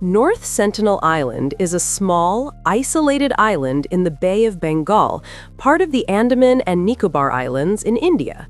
North Sentinel Island is a small, isolated island in the Bay of Bengal, part of the Andaman and Nicobar Islands in India.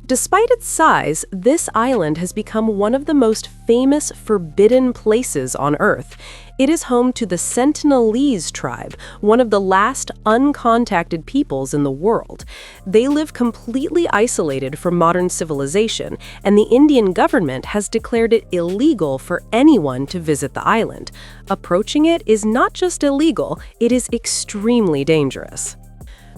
Despite its size, this island has become one of the most famous forbidden places on Earth. It is home to the Sentinelese tribe, one of the last uncontacted peoples in the world. They live completely isolated from modern civilization, and the Indian government has declared it illegal for anyone to visit the island. Approaching it is not just illegal, it is extremely dangerous.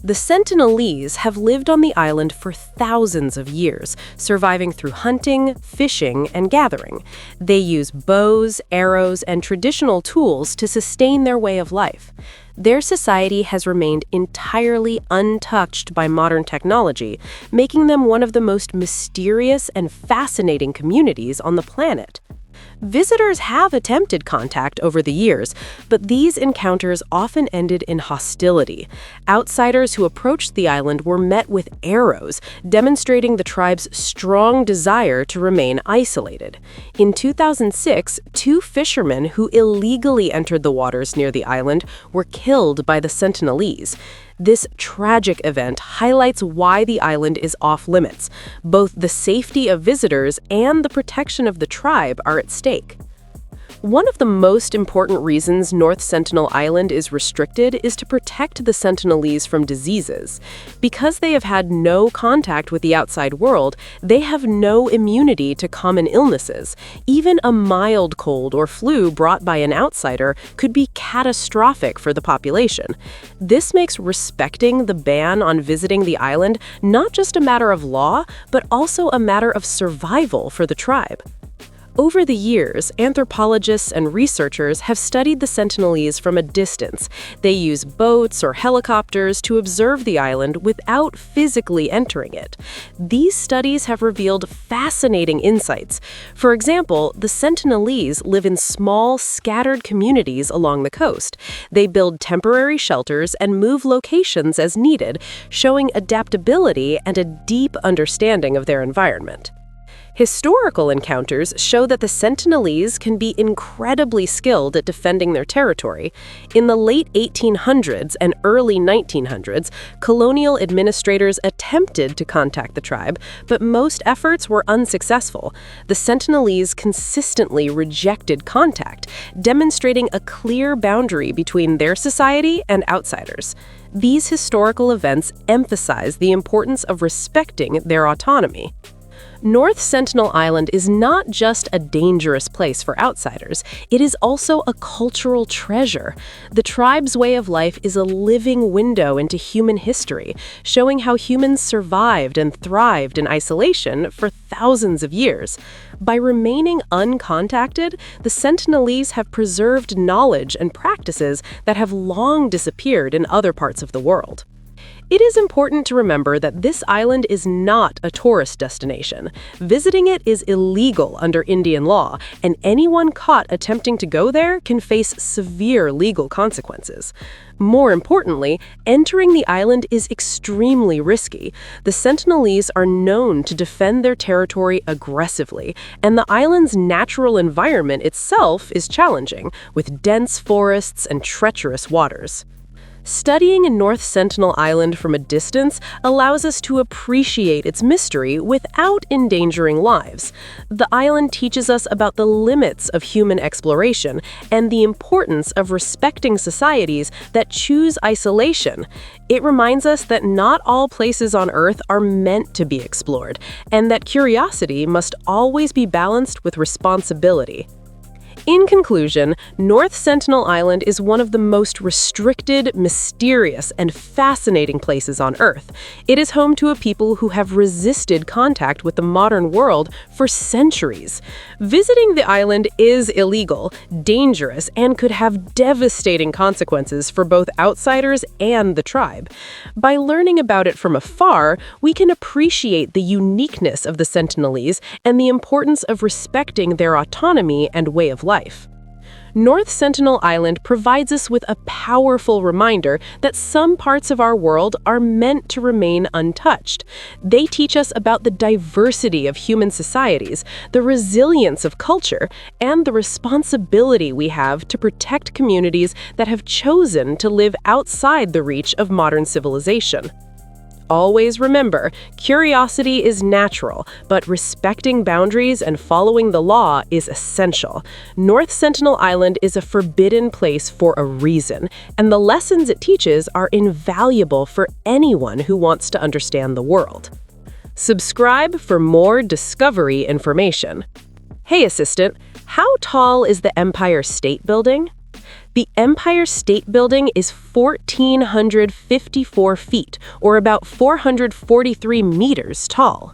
The Sentinelese have lived on the island for thousands of years, surviving through hunting, fishing, and gathering. They use bows, arrows, and traditional tools to sustain their way of life. Their society has remained entirely untouched by modern technology, making them one of the most mysterious and fascinating communities on the planet. Visitors have attempted contact over the years, but these encounters often ended in hostility. Outsiders who approached the island were met with arrows, demonstrating the tribe's strong desire to remain isolated. In 2006, two fishermen who illegally entered the waters near the island were killed by the Sentinelese. This tragic event highlights why the island is off-limits. Both the safety of visitors and the protection of the tribe are at stake. One of the most important reasons North Sentinel Island is restricted is to protect the Sentinelese from diseases. Because they have had no contact with the outside world, they have no immunity to common illnesses. Even a mild cold or flu brought by an outsider could be catastrophic for the population. This makes respecting the ban on visiting the island not just a matter of law, but also a matter of survival for the tribe. Over the years, anthropologists and researchers have studied the Sentinelese from a distance. They use boats or helicopters to observe the island without physically entering it. These studies have revealed fascinating insights. For example, the Sentinelese live in small, scattered communities along the coast. They build temporary shelters and move locations as needed, showing adaptability and a deep understanding of their environment. Historical encounters show that the Sentinelese can be incredibly skilled at defending their territory. In the late 1800s and early 1900s, colonial administrators attempted to contact the tribe, but most efforts were unsuccessful. The Sentinelese consistently rejected contact, demonstrating a clear boundary between their society and outsiders. These historical events emphasize the importance of respecting their autonomy. North Sentinel Island is not just a dangerous place for outsiders, it is also a cultural treasure. The tribe's way of life is a living window into human history, showing how humans survived and thrived in isolation for thousands of years. By remaining uncontacted, the Sentinelese have preserved knowledge and practices that have long disappeared in other parts of the world. It is important to remember that this island is not a tourist destination. Visiting it is illegal under Indian law, and anyone caught attempting to go there can face severe legal consequences. More importantly, entering the island is extremely risky. The Sentinelese are known to defend their territory aggressively, and the island's natural environment itself is challenging, with dense forests and treacherous waters. Studying North Sentinel Island from a distance allows us to appreciate its mystery without endangering lives. The island teaches us about the limits of human exploration and the importance of respecting societies that choose isolation. It reminds us that not all places on Earth are meant to be explored, and that curiosity must always be balanced with responsibility. In conclusion, North Sentinel Island is one of the most restricted, mysterious, and fascinating places on Earth. It is home to a people who have resisted contact with the modern world for centuries. Visiting the island is illegal, dangerous, and could have devastating consequences for both outsiders and the tribe. By learning about it from afar, we can appreciate the uniqueness of the Sentinelese and the importance of respecting their autonomy and way of life. North Sentinel Island provides us with a powerful reminder that some parts of our world are meant to remain untouched. They teach us about the diversity of human societies, the resilience of culture, and the responsibility we have to protect communities that have chosen to live outside the reach of modern civilization. Always remember, curiosity is natural, but respecting boundaries and following the law is essential. North Sentinel Island is a forbidden place for a reason, and the lessons it teaches are invaluable for anyone who wants to understand the world. Subscribe for more discovery information. Hey, assistant, how tall is the Empire State Building? The Empire State Building is 1,454 feet, or about 443 meters tall.